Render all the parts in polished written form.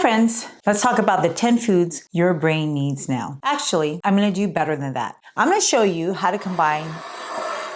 friends, let's talk about the 10 foods your brain needs now. Actually, I'm going to do better than that. I'm going to show you how to combine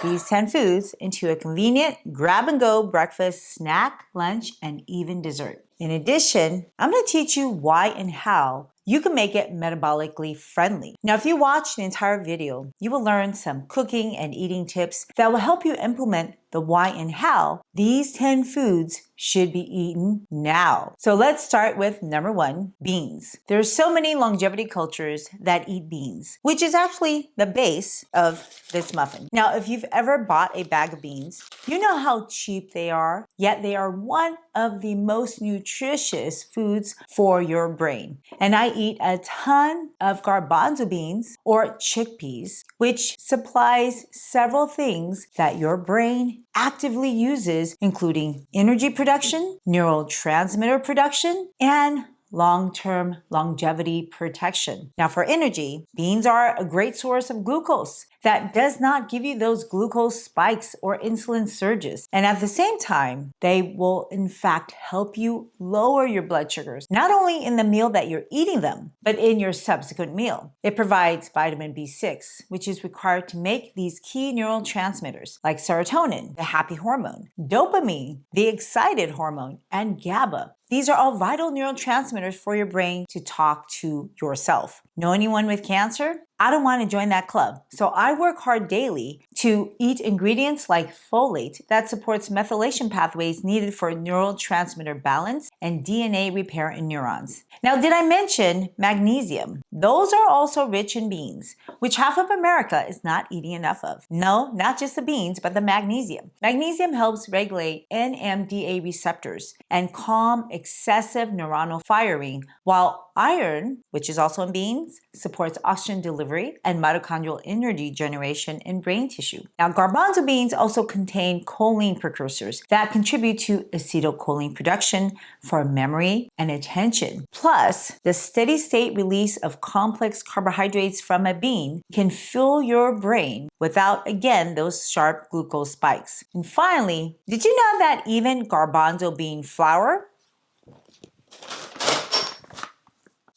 these 10 foods into a convenient grab-and-go breakfast, snack, lunch, and even dessert. In addition, I'm going to teach you why and how you can make it metabolically friendly. Now, if you watch the entire video, you will learn some cooking and eating tips that will help you implement the why and how these 10 foods should be eaten now. So let's start with number 1, beans. There's so many longevity cultures that eat beans, which is actually the base of this muffin. Now, if you've ever bought a bag of beans, you know how cheap they are, yet they are one of the most nutritious foods for your brain. And I eat a ton of garbanzo beans or chickpeas, which supplies several things that your brain actively uses, including energy production, neurotransmitter production, and long-term longevity protection. Now for energy, beans are a great source of glucose that does not give you those glucose spikes or insulin surges. And at the same time, they will in fact help you lower your blood sugars, not only in the meal that you're eating them, but in your subsequent meal. It provides vitamin B6, which is required to make these key neurotransmitters like serotonin, the happy hormone, dopamine, the excited hormone, and GABA. These are all vital neurotransmitters for your brain to talk to yourself. Know anyone with cancer? I don't want to join that club. So I work hard daily to eat ingredients like folate that supports methylation pathways needed for neurotransmitter balance and DNA repair in neurons. Now, did I mention magnesium? Those are also rich in beans, which half of America is not eating enough of. No, not just the beans, but the magnesium. Magnesium helps regulate NMDA receptors and calm excessive neuronal firing, while iron, which is also in beans, supports oxygen delivery and mitochondrial energy generation in brain tissue. Now, garbanzo beans also contain choline precursors that contribute to acetylcholine production for memory and attention. Plus, the steady state release of complex carbohydrates from a bean can fill your brain without, again, those sharp glucose spikes. And finally, did you know that even garbanzo bean flour,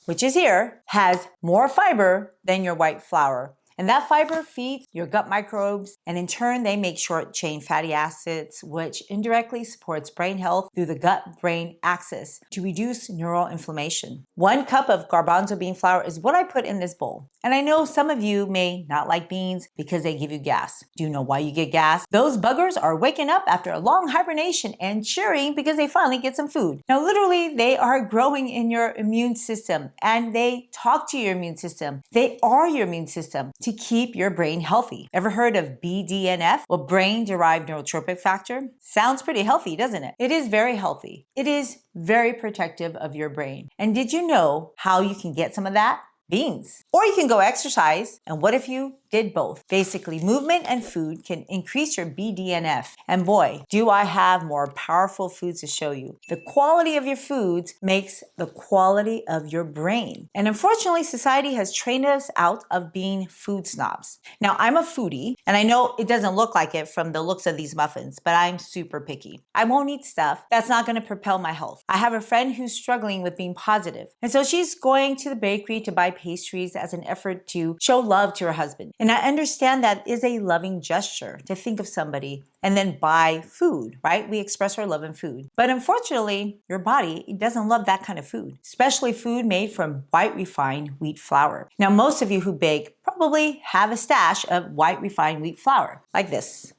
which is here, has more fiber than your white flour? And that fiber feeds your gut microbes, and in turn, they make short-chain fatty acids, which indirectly supports brain health through the gut-brain axis to reduce neural inflammation. 1 cup of garbanzo bean flour is what I put in this bowl. And I know some of you may not like beans because they give you gas. Do you know why you get gas? Those buggers are waking up after a long hibernation and cheering because they finally get some food. Now, literally, they are growing in your immune system, and they talk to your immune system. They are your immune system to keep your brain healthy. Ever heard of BDNF? Well, brain-derived neurotrophic factor? Sounds pretty healthy, doesn't it? It is very healthy. It is very protective of your brain. And did you know how you can get some of that? Beans. Or you can go exercise. And what if you did both? Basically, movement and food can increase your BDNF. And boy, do I have more powerful foods to show you. The quality of your foods makes the quality of your brain. And unfortunately, society has trained us out of being food snobs. Now, I'm a foodie, and I know it doesn't look like it from the looks of these muffins, but I'm super picky. I won't eat stuff that's not going to propel my health. I have a friend who's struggling with being positive, and so she's going to the bakery to buy pastries as an effort to show love to her husband. And I understand that is a loving gesture to think of somebody and then buy food, right? We express our love in food. But unfortunately, your body doesn't love that kind of food, especially food made from white refined wheat flour. Now, most of you who bake probably have a stash of white refined wheat flour, like this.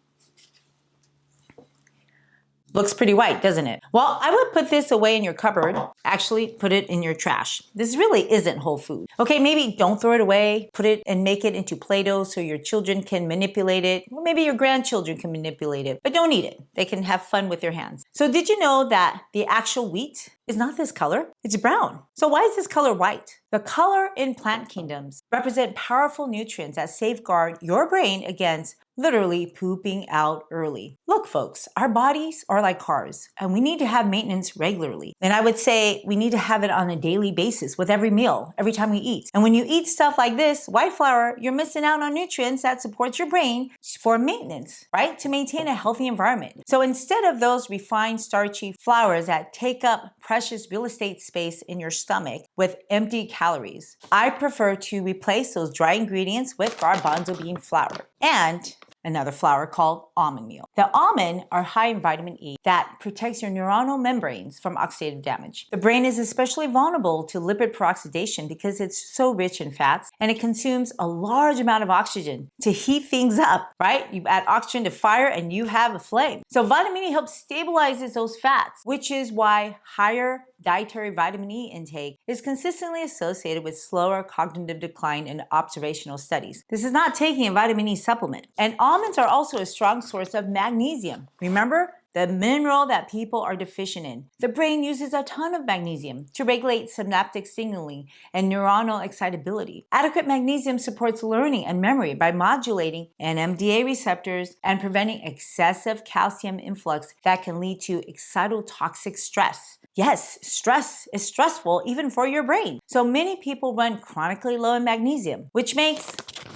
Looks pretty white, doesn't it? Well, I would put this away in your cupboard. Actually, put it in your trash. This really isn't whole food. Okay, maybe don't throw it away. Put it and make it into Play-Doh so your children can manipulate it. Or maybe your grandchildren can manipulate it. But don't eat it. They can have fun with their hands. So did you know that the actual wheat is not this color? It's brown. So why is this color white? The color in plant kingdoms represent powerful nutrients that safeguard your brain against literally pooping out early. Look, folks, our bodies are like cars, and we need to have maintenance regularly. And I would say we need to have it on a daily basis with every meal, every time we eat. And when you eat stuff like this, white flour, you're missing out on nutrients that support your brain for maintenance, right? To maintain a healthy environment. So instead of those refined starchy flours that take up precious real estate space in your stomach with empty calories, I prefer to replace those dry ingredients with garbanzo bean flour and another flour called almond meal. The almond are high in vitamin E that protects your neuronal membranes from oxidative damage. The brain is especially vulnerable to lipid peroxidation because it's so rich in fats, and it consumes a large amount of oxygen to heat things up, right? You add oxygen to fire and you have a flame. So vitamin E helps stabilizes those fats, which is why higher dietary vitamin E intake is consistently associated with slower cognitive decline in observational studies. This is not taking a vitamin E supplement. And almonds are also a strong source of magnesium. Remember? The mineral that people are deficient in. The brain uses a ton of magnesium to regulate synaptic signaling and neuronal excitability. Adequate magnesium supports learning and memory by modulating NMDA receptors and preventing excessive calcium influx that can lead to excitotoxic stress. Yes, stress is stressful even for your brain. So many people run chronically low in magnesium, which makes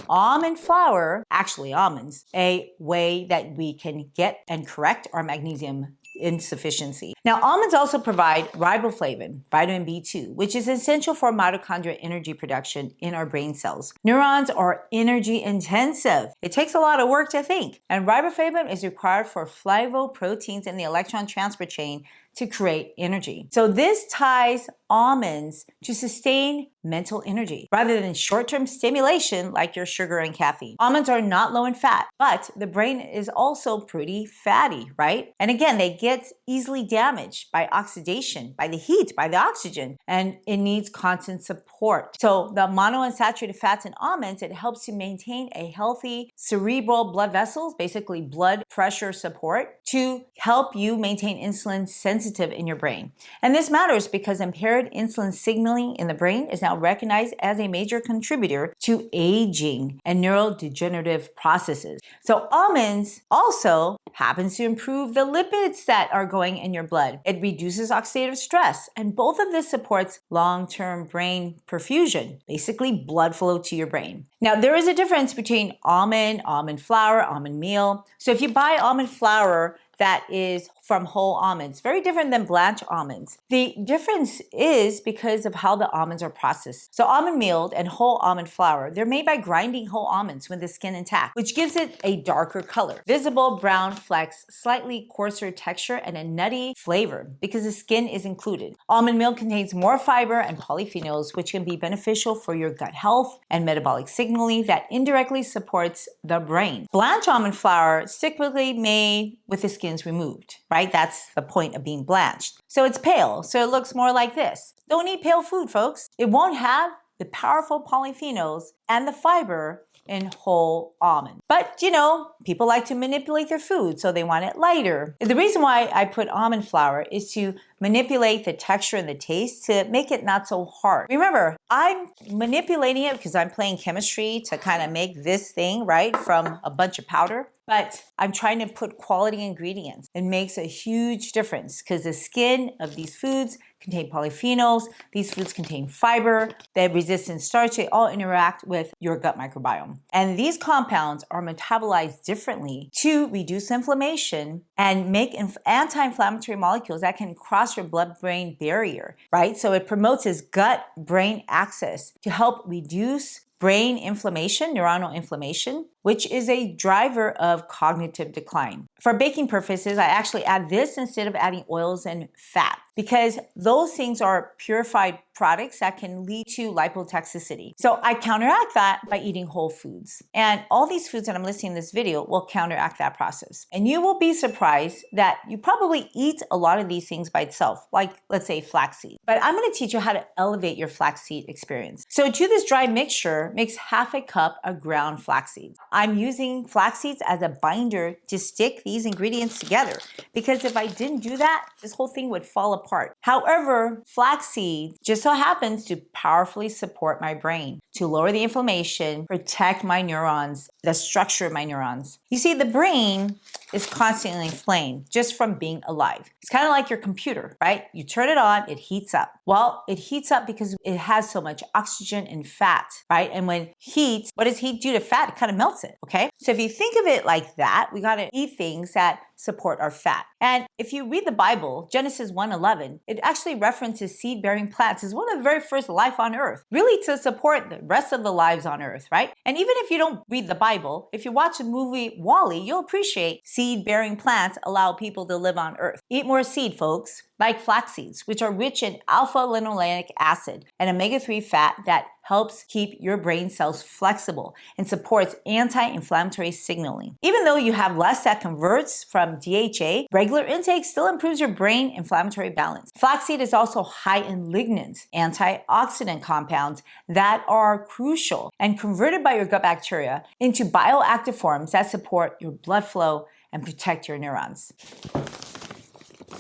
almond flour, actually almonds, a way that we can get and correct our magnesium insufficiency. Now, almonds also provide riboflavin, vitamin B2, which is essential for mitochondrial energy production in our brain cells. Neurons are energy intensive. It takes a lot of work to think, and riboflavin is required for flavoproteins in the electron transfer chain to create energy. So this ties almonds to sustain mental energy rather than short-term stimulation like your sugar and caffeine. Almonds are not low in fat, but the brain is also pretty fatty, right? And again, they get easily damaged by oxidation, by the heat, by the oxygen, and it needs constant support. So the monounsaturated fats in almonds, it helps to maintain a healthy cerebral blood vessels, basically blood pressure support, to help you maintain insulin sensitive in your brain. And this matters because impaired insulin signaling in the brain is now recognized as a major contributor to aging and neurodegenerative processes. So almonds also happens to improve the lipids that are going in your blood. It reduces oxidative stress, and both of this supports long-term brain perfusion, basically blood flow to your brain. Now, there is a difference between almond flour, almond meal. So if you buy almond flour that is from whole almonds, very different than blanched almonds. The difference is because of how the almonds are processed. So almond meal and whole almond flour, they're made by grinding whole almonds with the skin intact, which gives it a darker color. Visible brown flecks, slightly coarser texture, and a nutty flavor because the skin is included. Almond meal contains more fiber and polyphenols, which can be beneficial for your gut health and metabolic signaling that indirectly supports the brain. Blanched almond flour is typically made with the skins removed, right? That's the point of being blanched. So it's pale, so it looks more like this. Don't eat pale food, folks. It won't have the powerful polyphenols and the fiber in whole almond. But you know, people like to manipulate their food, so they want it lighter. The reason why I put almond flour is to manipulate the texture and the taste to make it not so hard. Remember, I'm manipulating it because I'm playing chemistry to kind of make this thing, right, from a bunch of powder. But I'm trying to put quality ingredients. It makes a huge difference because the skin of these foods contain polyphenols. These foods contain fiber, they have resistant starch. They all interact with your gut microbiome. And these compounds are metabolized differently to reduce inflammation and make anti-inflammatory molecules that can cross your blood-brain barrier, right? So it promotes this gut-brain axis to help reduce brain inflammation, neuronal inflammation, which is a driver of cognitive decline. For baking purposes, I actually add this instead of adding oils and fat because those things are purified products that can lead to lipotoxicity. So I counteract that by eating whole foods. And all these foods that I'm listing in this video will counteract that process. And you will be surprised that you probably eat a lot of these things by itself, like let's say flaxseed. But I'm gonna teach you how to elevate your flaxseed experience. So to this dry mixture, mix half a cup of ground flaxseed. I'm using flax seeds as a binder to stick these ingredients together, because if I didn't do that, this whole thing would fall apart. However, flaxseed just so happens to powerfully support my brain, to lower the inflammation, protect my neurons, the structure of my neurons. You see, the brain is constantly inflamed just from being alive. It's kind of like your computer, right? You turn it on, it heats up. Well, it heats up because it has so much oxygen and fat, right? And when heat, what does heat do to fat? It kind of melts it, okay? So if you think of it like that, we got to eat things that support our fat. And if you read the Bible, Genesis 1:11, it actually references seed-bearing plants as one of the very first life on earth, really to support the rest of the lives on earth, right? And even if you don't read the Bible, if you watch the movie WALL-E, you'll appreciate seed-bearing plants allow people to live on earth. Eat more seed, folks, like flax seeds, which are rich in alpha-linolenic acid, an omega-3 fat that helps keep your brain cells flexible and supports anti-inflammatory signaling. Even though you have less that converts from DHA, regular intake still improves your brain inflammatory balance. Flaxseed is also high in lignans, antioxidant compounds that are crucial and converted by your gut bacteria into bioactive forms that support your blood flow and protect your neurons.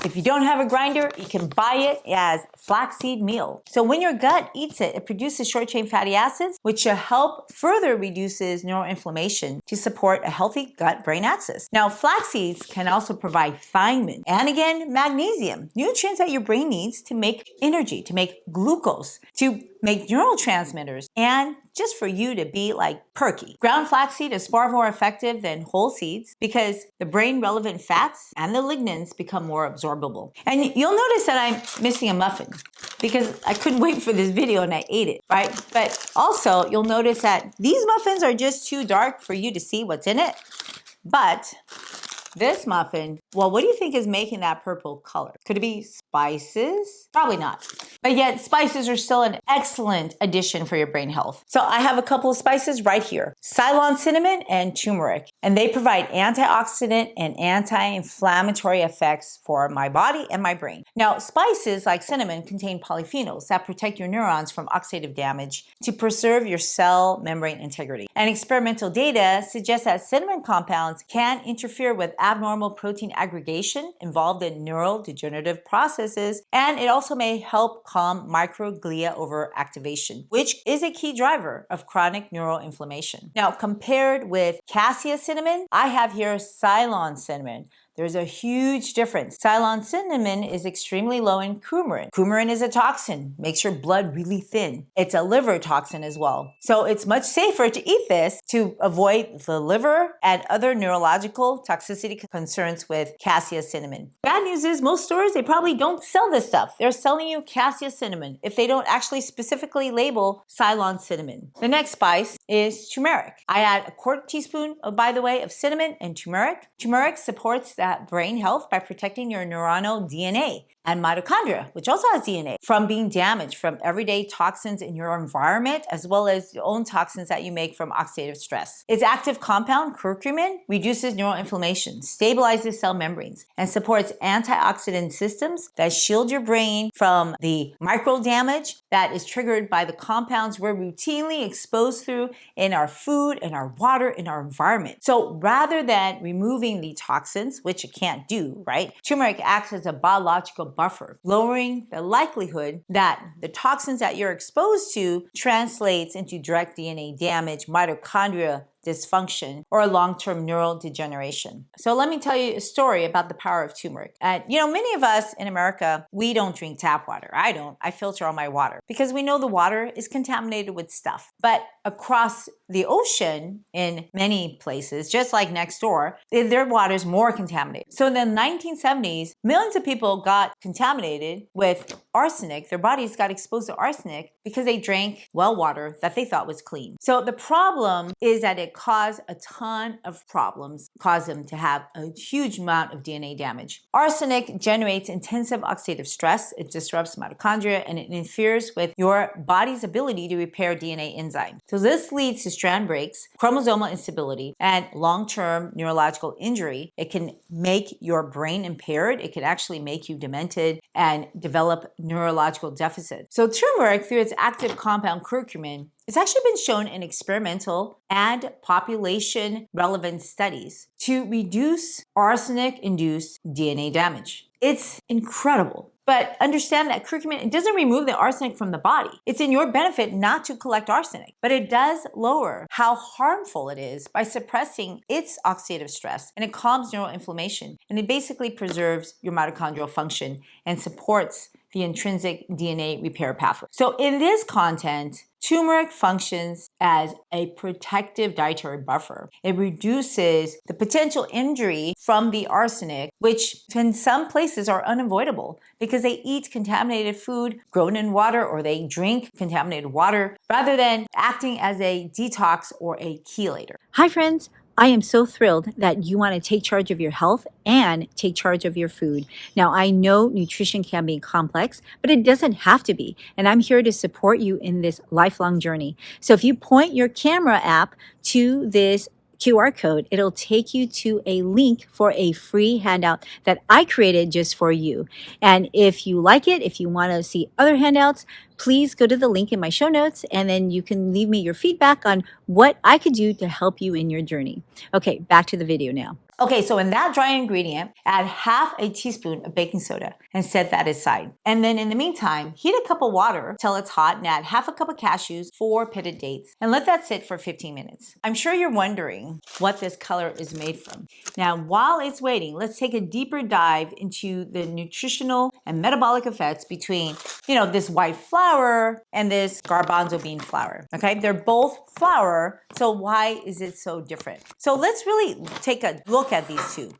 If you don't have a grinder, you can buy it as flaxseed meal. So when your gut eats it, it produces short-chain fatty acids, which should help further reduces neuroinflammation to support a healthy gut-brain axis. Now, flax seeds can also provide thiamine and again, magnesium, nutrients that your brain needs to make energy, to make glucose, to make neurotransmitters, and just for you to be like perky. Ground flaxseed is far more effective than whole seeds because the brain-relevant fats and the lignans become more absorbable. And you'll notice that I'm missing a muffin because I couldn't wait for this video and I ate it, right? But also, you'll notice that these muffins are just too dark for you to see what's in it. But this muffin, well, what do you think is making that purple color? Could it be spices? Probably not. But yet, spices are still an excellent addition for your brain health. So I have a couple of spices right here. Ceylon cinnamon and turmeric. And they provide antioxidant and anti-inflammatory effects for my body and my brain. Now, spices like cinnamon contain polyphenols that protect your neurons from oxidative damage to preserve your cell membrane integrity. And experimental data suggests that cinnamon compounds can interfere with abnormal protein aggregation involved in neurodegenerative processes, and it also may help calm microglia overactivation, which is a key driver of chronic neuroinflammation. Now, compared with cassia cinnamon, I have here Ceylon cinnamon. There's a huge difference. Ceylon cinnamon is extremely low in coumarin. Coumarin is a toxin, makes your blood really thin. It's a liver toxin as well. So it's much safer to eat this to avoid the liver and other neurological toxicity concerns with cassia cinnamon. Bad news is most stores, they probably don't sell this stuff. They're selling you cassia cinnamon if they don't actually specifically label Ceylon cinnamon. The next spice is turmeric. I add a quarter teaspoon, by the way, of cinnamon and turmeric. Turmeric supports that brain health by protecting your neuronal DNA and mitochondria, which also has DNA, from being damaged from everyday toxins in your environment, as well as your own toxins that you make from oxidative stress. Its active compound, curcumin, reduces neuroinflammation, stabilizes cell membranes, and supports antioxidant systems that shield your brain from the micro damage that is triggered by the compounds we're routinely exposed through in our food, in our water, in our environment. So rather than removing the toxins, which it can't do, right? Turmeric acts as a biological buffer, lowering the likelihood that the toxins that you're exposed to translates into direct DNA damage, mitochondria dysfunction, or long-term neural degeneration. So let me tell you a story about the power of turmeric. Many of us in America, we don't drink tap water. I don't. I filter all my water because we know the water is contaminated with stuff. But across the ocean in many places, just like next door, their water is more contaminated. So in the 1970s, millions of people got contaminated with arsenic. Their bodies got exposed to arsenic because they drank well water that they thought was clean. So the problem is that it caused a ton of problems, caused them to have a huge amount of DNA damage. Arsenic generates intensive oxidative stress, it disrupts mitochondria, and it interferes with your body's ability to repair DNA enzymes. So this leads to strand breaks, chromosomal instability, and long-term neurological injury. It can make your brain impaired, it can actually make you demented and develop neurological deficits. So turmeric, through its active compound curcumin, It's actually been shown in experimental and population relevant studies to reduce arsenic-induced DNA damage. It's incredible. But understand that curcumin, it doesn't remove the arsenic from the body. It's in your benefit not to collect arsenic, but it does lower how harmful it is by suppressing its oxidative stress, and it calms neural inflammation, and it basically preserves your mitochondrial function and supports the intrinsic DNA repair pathway. So in this content, turmeric functions as a protective dietary buffer. It reduces the potential injury from the arsenic, which in some places are unavoidable because they eat contaminated food grown in water or they drink contaminated water rather than acting as a detox or a chelator. Hi friends. I am so thrilled that you want to take charge of your health and take charge of your food. Now, I know nutrition can be complex, but it doesn't have to be. And I'm here to support you in this lifelong journey. So if you point your camera app to this QR code, it'll take you to a link for a free handout that I created just for you. And if you like it, if you want to see other handouts, please go to the link in my show notes and then you can leave me your feedback on what I could do to help you in your journey. Okay, back to the video now. Okay, so in that dry ingredient, add half a teaspoon of baking soda and set that aside. And then in the meantime, heat a cup of water till it's hot and add half a cup of cashews, 4 pitted dates, and let that sit for 15 minutes. I'm sure you're wondering what this color is made from. Now, while it's waiting, let's take a deeper dive into the nutritional and metabolic effects between, this white flour and this garbanzo bean flour, okay? They're both flour, so why is it so different? So let's really take a look at these two.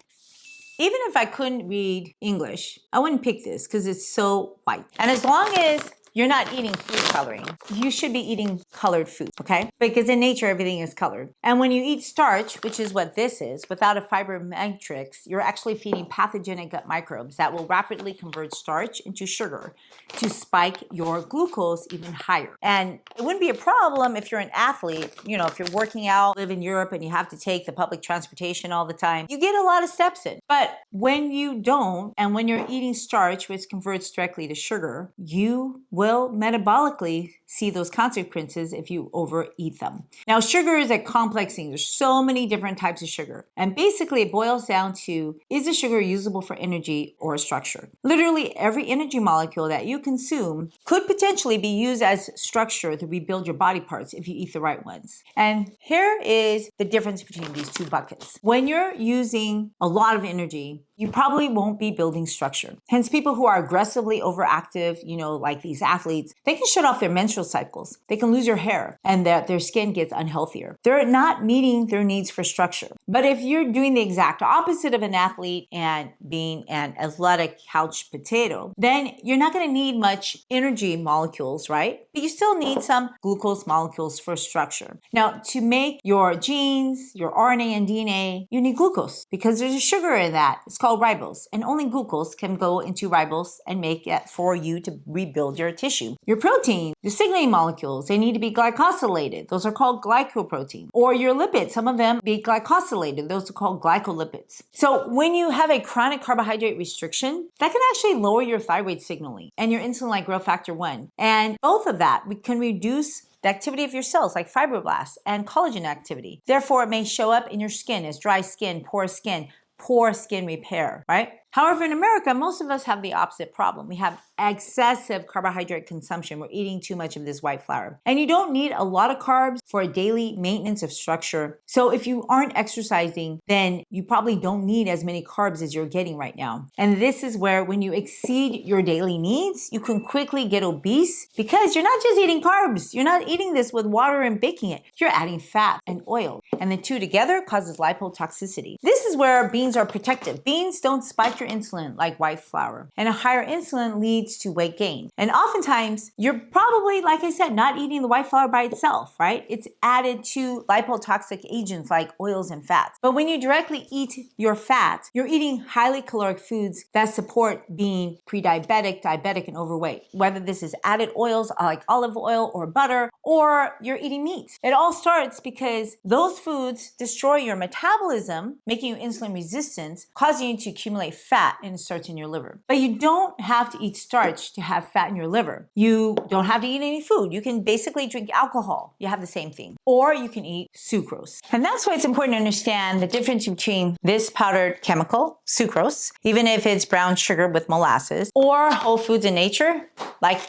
Even if I couldn't read English, I wouldn't pick this because it's so white. And as long as you're not eating food coloring, you should be eating colored food, okay? Because in nature, everything is colored. And when you eat starch, which is what this is, without a fiber matrix, you're actually feeding pathogenic gut microbes that will rapidly convert starch into sugar to spike your glucose even higher. And it wouldn't be a problem if you're an athlete, if you're working out, live in Europe, and you have to take the public transportation all the time. You get a lot of steps in. But when you don't, and when you're eating starch, which converts directly to sugar, you will metabolically see those consequences if you overeat them. Now, sugar is a complex thing. There's so many different types of sugar. And basically, it boils down to, is the sugar usable for energy or structure? Literally, every energy molecule that you consume could potentially be used as structure to rebuild your body parts if you eat the right ones. And here is the difference between these two buckets. When you're using a lot of energy, you probably won't be building structure. Hence, people who are aggressively overactive, like these athletes, they can shut off their menstrual cycles. They can lose their hair and their skin gets unhealthier. They're not meeting their needs for structure. But if you're doing the exact opposite of an athlete and being an athletic couch potato, then you're not going to need much energy molecules, right? But you still need some glucose molecules for structure. Now, to make your genes, your RNA and DNA, you need glucose because there's a sugar in that. It's called ribose, and only glucose can go into ribose and make it for you to rebuild your tissue. Your protein, the signaling molecules, they need to be glycosylated. Those are called glycoprotein. Or your lipids, some of them be glycosylated. Those are called glycolipids. So when you have a chronic carbohydrate restriction, that can actually lower your thyroid signaling and your insulin-like growth factor 1. And both of that, we can reduce the activity of your cells like fibroblasts and collagen activity. Therefore, it may show up in your skin as dry skin, poor skin repair, right? However, in America, most of us have the opposite problem. We have excessive carbohydrate consumption. We're eating too much of this white flour. And you don't need a lot of carbs for a daily maintenance of structure. So if you aren't exercising, then you probably don't need as many carbs as you're getting right now. And this is where when you exceed your daily needs, you can quickly get obese because you're not just eating carbs. You're not eating this with water and baking it. You're adding fat and oil. And the two together causes lipotoxicity. This is where beans are protective. Beans don't spike your insulin like white flour. And a higher insulin leads to weight gain. And oftentimes, you're probably, like I said, not eating the white flour by itself, right? It's added to lipotoxic agents like oils and fats. But when you directly eat your fat, you're eating highly caloric foods that support being pre-diabetic, diabetic, and overweight. Whether this is added oils like olive oil or butter, or you're eating meat. It all starts because those foods destroy your metabolism, making you insulin resistant, causing you to accumulate fat and it starts in your liver. But you don't have to eat starch to have fat in your liver. You don't have to eat any food. You can basically drink alcohol. You have the same thing. Or you can eat sucrose. And that's why it's important to understand the difference between this powdered chemical, sucrose, even if it's brown sugar with molasses, or whole foods in nature, like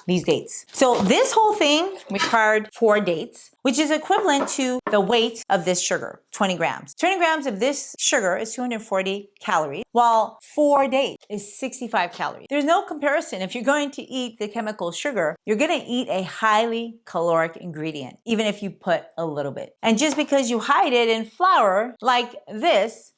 these dates. So this whole thing required 4 dates, which is equivalent to the weight of this sugar, 20 grams. 20 grams of this sugar is 240 calories, while 4 dates is 65 calories. There's no comparison. If you're going to eat the chemical sugar, you're going to eat a highly caloric ingredient, even if you put a little bit. And just because you hide it in flour like this,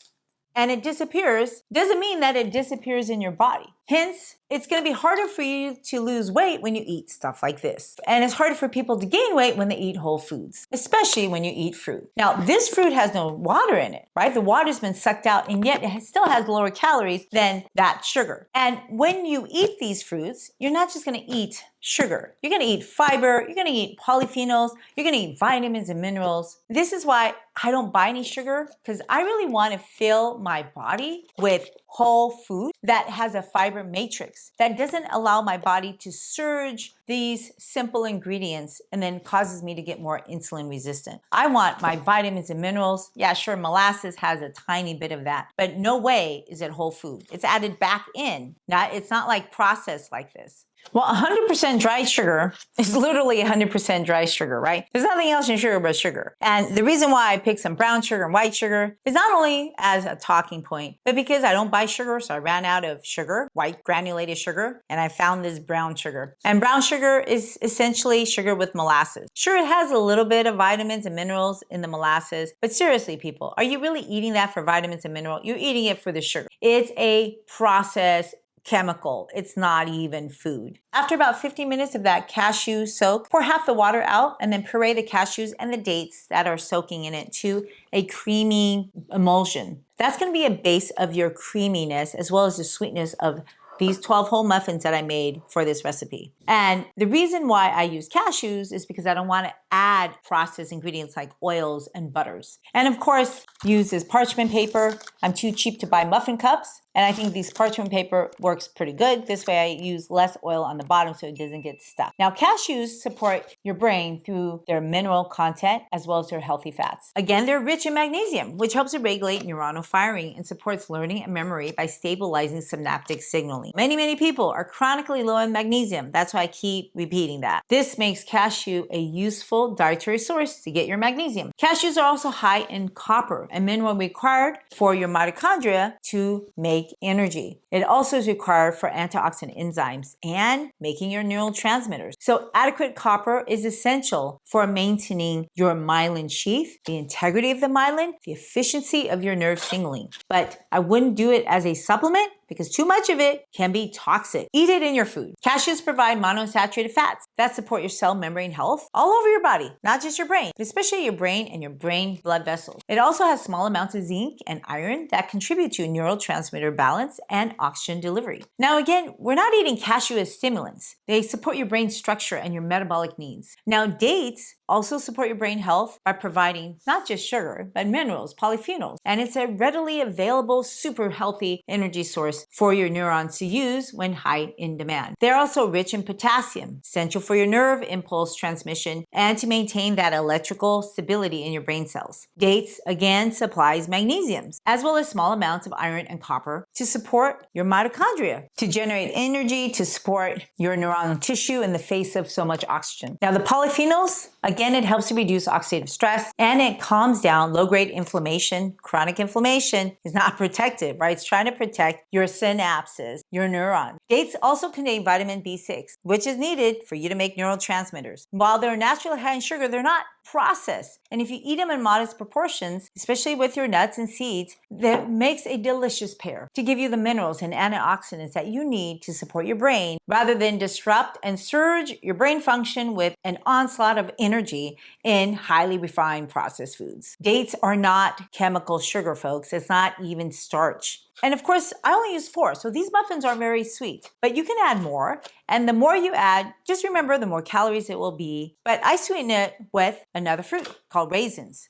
and it disappears, doesn't mean that it disappears in your body. Hence, it's going to be harder for you to lose weight when you eat stuff like this. And it's harder for people to gain weight when they eat whole foods, especially when you eat fruit. Now, this fruit has no water in it, right? The water's been sucked out, and yet it still has lower calories than that sugar. And when you eat these fruits, you're not just going to eat sugar. You're going to eat fiber, you're going to eat polyphenols, you're going to eat vitamins and minerals. This is why I don't buy any sugar, because I really want to fill my body with whole food that has a fiber matrix that doesn't allow my body to surge these simple ingredients and then causes me to get more insulin resistant. I want my vitamins and minerals. Yeah, sure, molasses has a tiny bit of that, but no way is it whole food. It's added back in. It's not like processed like this. Well, 100% dry sugar is literally 100% dry sugar, right? There's nothing else in sugar but sugar. And the reason why I picked some brown sugar and white sugar is not only as a talking point, but because I don't buy sugar, so I ran out of sugar, white granulated sugar, and I found this brown sugar. And brown sugar is essentially sugar with molasses. Sure, it has a little bit of vitamins and minerals in the molasses, but seriously, people, are you really eating that for vitamins and minerals? You're eating it for the sugar. It's a processed chemical. It's not even food. After about 15 minutes of that cashew soak, pour half the water out and then puree the cashews and the dates that are soaking in it to a creamy emulsion. That's going to be a base of your creaminess as well as the sweetness of these 12 whole muffins that I made for this recipe. And the reason why I use cashews is because I don't want to add processed ingredients like oils and butters. And of course, use this parchment paper. I'm too cheap to buy muffin cups, and I think these parchment paper works pretty good. This way I use less oil on the bottom so it doesn't get stuck. Now, cashews support your brain through their mineral content as well as their healthy fats. Again, they're rich in magnesium, which helps to regulate neuronal firing and supports learning and memory by stabilizing synaptic signaling. Many people are chronically low in magnesium. That's why I keep repeating that. This makes cashew a useful dietary source to get your magnesium. Cashews are also high in copper, a mineral required for your mitochondria to make energy. It also is required for antioxidant enzymes and making your neurotransmitters. So adequate copper is essential for maintaining your myelin sheath, the integrity of the myelin, the efficiency of your nerve signaling. But I wouldn't do it as a supplement because too much of it can be toxic. Eat it in your food. Cashews provide monounsaturated fats that support your cell membrane health all over your body, not just your brain, but especially your brain and your brain blood vessels. It also has small amounts of zinc and iron that contribute to neurotransmitter balance and oxygen delivery. Now again, we're not eating cashew as stimulants. They support your brain structure and your metabolic needs. Now dates also support your brain health by providing not just sugar, but minerals, polyphenols, and it's a readily available, super healthy energy source for your neurons to use when high in demand. They're also rich in potassium, essential for your nerve impulse transmission and to maintain that electrical stability in your brain cells. Dates, again, supplies magnesium, as well as small amounts of iron and copper to support your mitochondria, to generate energy, to support your neuronal tissue in the face of so much oxygen. Now, the polyphenols, again, it helps to reduce oxidative stress and it calms down low-grade inflammation. Chronic inflammation is not protective, right? It's trying to protect your synapses, your neurons. Dates also contain vitamin B6, which is needed for you to make neurotransmitters. While they're naturally high in sugar, they're not processed. And if you eat them in modest proportions, especially with your nuts and seeds, that makes a delicious pair to give you the minerals and antioxidants that you need to support your brain rather than disrupt and surge your brain function with an onslaught of energy in highly refined processed foods. Dates are not chemical sugar, folks. It's not even starch. And of course, I only use 4, so these muffins are very sweet, but you can add more. And the more you add, just remember the more calories it will be. But I sweeten it with another fruit called raisins.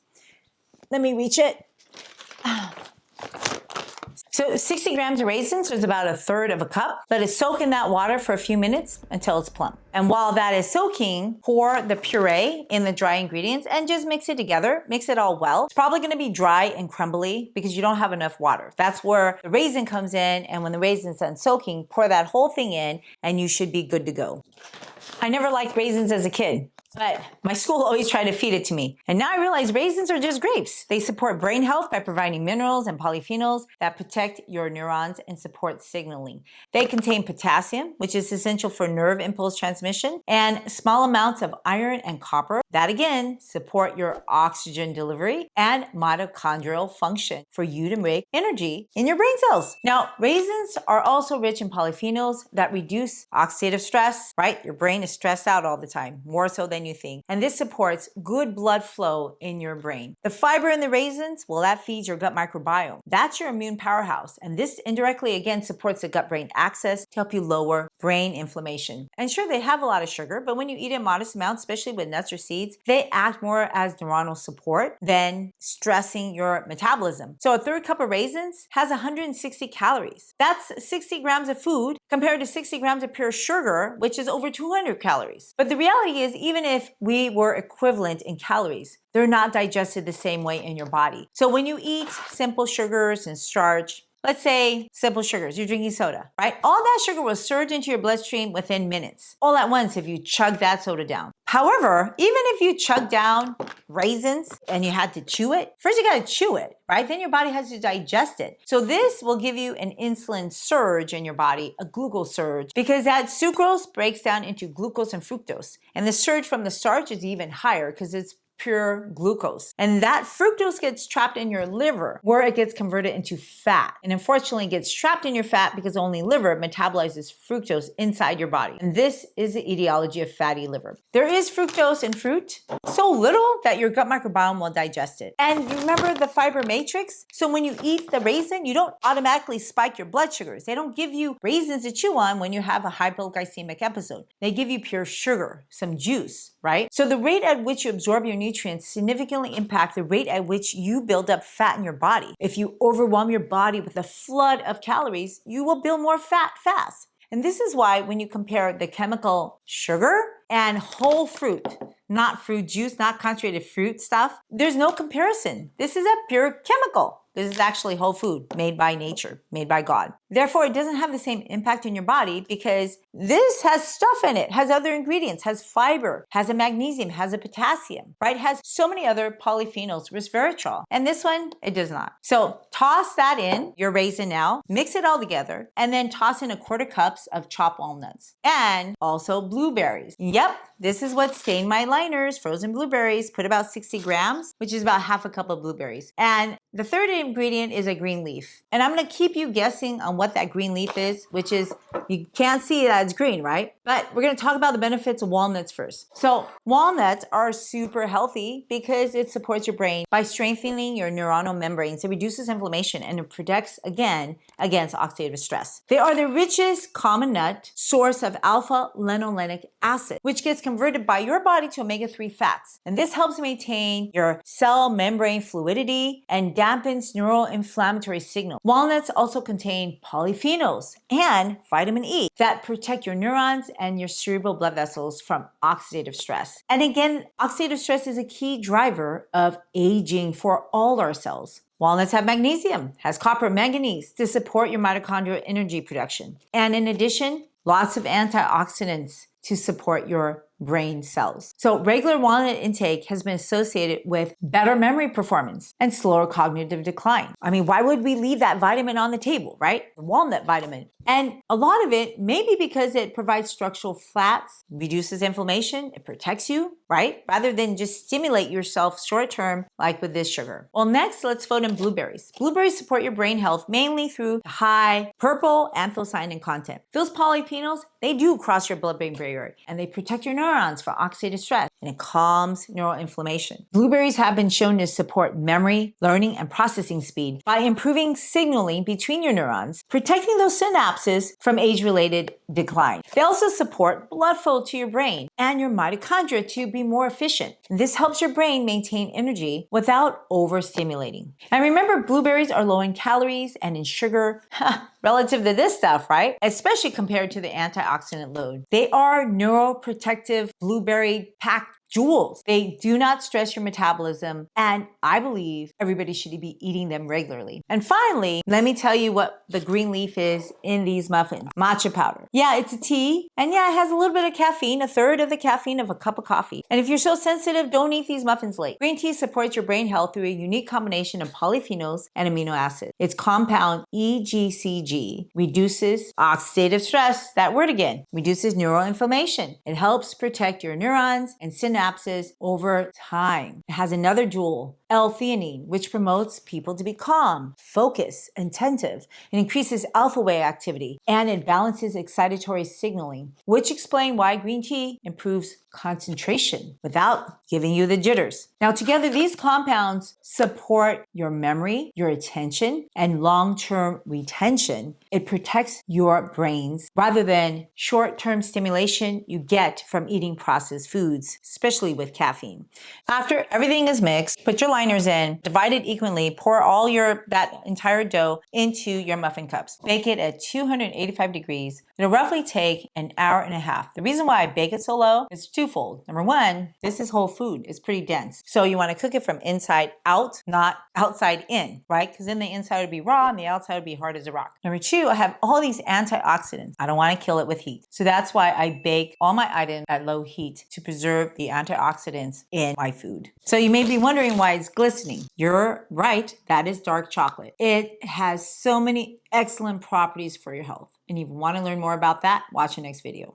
Let me reach it. So 60 grams of raisins is about 1/3 of a cup. Let it soak in that water for a few minutes until it's plump. And while that is soaking, pour the puree in the dry ingredients and just mix it together. Mix it all well. It's probably going to be dry and crumbly because you don't have enough water. That's where the raisin comes in, and when the raisin's done soaking, pour that whole thing in and you should be good to go. I never liked raisins as a kid, but my school always tried to feed it to me. And now I realize raisins are just grapes. They support brain health by providing minerals and polyphenols that protect your neurons and support signaling. They contain potassium, which is essential for nerve impulse transmission, and small amounts of iron and copper that again support your oxygen delivery and mitochondrial function for you to make energy in your brain cells. Now, raisins are also rich in polyphenols that reduce oxidative stress, right? Your brain is stressed out all the time, more so than you think. And this supports good blood flow in your brain. The fiber in the raisins, well, that feeds your gut microbiome. That's your immune powerhouse. And this indirectly, again, supports the gut-brain axis to help you lower brain inflammation. And sure, they have a lot of sugar, but when you eat in modest amounts, especially with nuts or seeds, they act more as neuronal support than stressing your metabolism. So a 1/3 cup of raisins has 160 calories. That's 60 grams of food compared to 60 grams of pure sugar, which is over 200 calories. But the reality is, even if we were equivalent in calories, they're not digested the same way in your body. So when you eat simple sugars and starch, let's say simple sugars, you're drinking soda, right? All that sugar will surge into your bloodstream within minutes, all at once if you chug that soda down. However, even if you chug down raisins and you had to chew it, first you gotta chew it, right? Then your body has to digest it. So this will give you an insulin surge in your body, a glucose surge, because that sucrose breaks down into glucose and fructose. And the surge from the starch is even higher because it's pure glucose. And that fructose gets trapped in your liver where it gets converted into fat. And unfortunately it gets trapped in your fat because only liver metabolizes fructose inside your body. And this is the etiology of fatty liver. There is fructose in fruit, so little that your gut microbiome will digest it. And you remember the fiber matrix? So when you eat the raisin, you don't automatically spike your blood sugars. They don't give you raisins to chew on when you have a hypoglycemic episode. They give you pure sugar, some juice, right? So the rate at which you absorb your nutrients significantly impact the rate at which you build up fat in your body. If you overwhelm your body with a flood of calories, you will build more fat fast. And this is why when you compare the chemical sugar and whole fruit, not fruit juice, not concentrated fruit stuff, there's no comparison. This is a pure chemical. This is actually whole food made by nature, made by God. Therefore, it doesn't have the same impact in your body because this has stuff in it, has other ingredients, has fiber, has a magnesium, has a potassium, right? It has so many other polyphenols, resveratrol. And this one, it does not. So toss that in, your raisin now, mix it all together, and then toss in 1/4 cups of chopped walnuts and also blueberries. Yep, this is what stained my liners, frozen blueberries. Put about 60 grams, which is about 1/2 cup of blueberries. And the third ingredient is a green leaf. And I'm gonna keep you guessing on what that green leaf is, which is, you can't see that it's green, right? But we're gonna talk about the benefits of walnuts first. So walnuts are super healthy because it supports your brain by strengthening your neuronal membranes. It reduces inflammation and it protects, again, against oxidative stress. They are the richest common nut source of alpha-linolenic acid, which gets converted by your body to omega-3 fats. And this helps maintain your cell membrane fluidity and dampens neuroinflammatory signal. Walnuts also contain polyphenols and vitamin E that protect your neurons and your cerebral blood vessels from oxidative stress. And again, oxidative stress is a key driver of aging for all our cells. Walnuts have magnesium, has copper, manganese to support your mitochondrial energy production. And in addition, lots of antioxidants to support your brain cells. So regular walnut intake has been associated with better memory performance and slower cognitive decline. I mean, why would we leave that vitamin on the table, right? The walnut vitamin. And a lot of it may be because it provides structural fats, reduces inflammation, it protects you, right? Rather than just stimulate yourself short term like with this sugar. Well, next, let's vote in blueberries. Blueberries support your brain health mainly through high purple anthocyanin content. Those polyphenols, they do cross your blood-brain barrier and they protect your neurons from oxidative stress. and it calms neuroinflammation. Blueberries have been shown to support memory, learning, and processing speed by improving signaling between your neurons, protecting those synapses from age-related decline. They also support blood flow to your brain and your mitochondria to be more efficient. This helps your brain maintain energy without overstimulating. And remember, blueberries are low in calories and in sugar relative to this stuff, right? Especially compared to the antioxidant load. They are neuroprotective blueberry packed jewels. They do not stress your metabolism, and I believe everybody should be eating them regularly. And finally, let me tell you what the green leaf is in these muffins. Matcha powder. Yeah, it's a tea, and yeah, it has a little bit of caffeine, a third of the caffeine of a cup of coffee. And if you're so sensitive, don't eat these muffins late. Green tea supports your brain health through a unique combination of polyphenols and amino acids. Its compound EGCG reduces oxidative stress, that word again, reduces neuroinflammation. It helps protect your neurons and synapses over time. It has another jewel, L-theanine, which promotes people to be calm, focused, attentive. It increases alpha wave activity, and it balances excitatory signaling, which explain why green tea improves concentration without giving you the jitters. Now, together, these compounds support your memory, your attention, and long-term retention. It protects your brains rather than short-term stimulation you get from eating processed foods, especially with caffeine. After everything is mixed, put your liners in, divide it equally, pour all that entire dough into your muffin cups. Bake it at 285 degrees. It'll roughly take an hour and a half. The reason why I bake it so low is twofold. Number one, this is whole food. It's pretty dense. So you want to cook it from inside out, not outside in, right? Because then the inside would be raw and the outside would be hard as a rock. Number two, I have all these antioxidants. I don't want to kill it with heat. So that's why I bake all my items at low heat to preserve the antioxidants in my food. So you may be wondering why it's glistening. You're right. That is dark chocolate. It has so many excellent properties for your health. And if you want to learn more about that, watch the next video.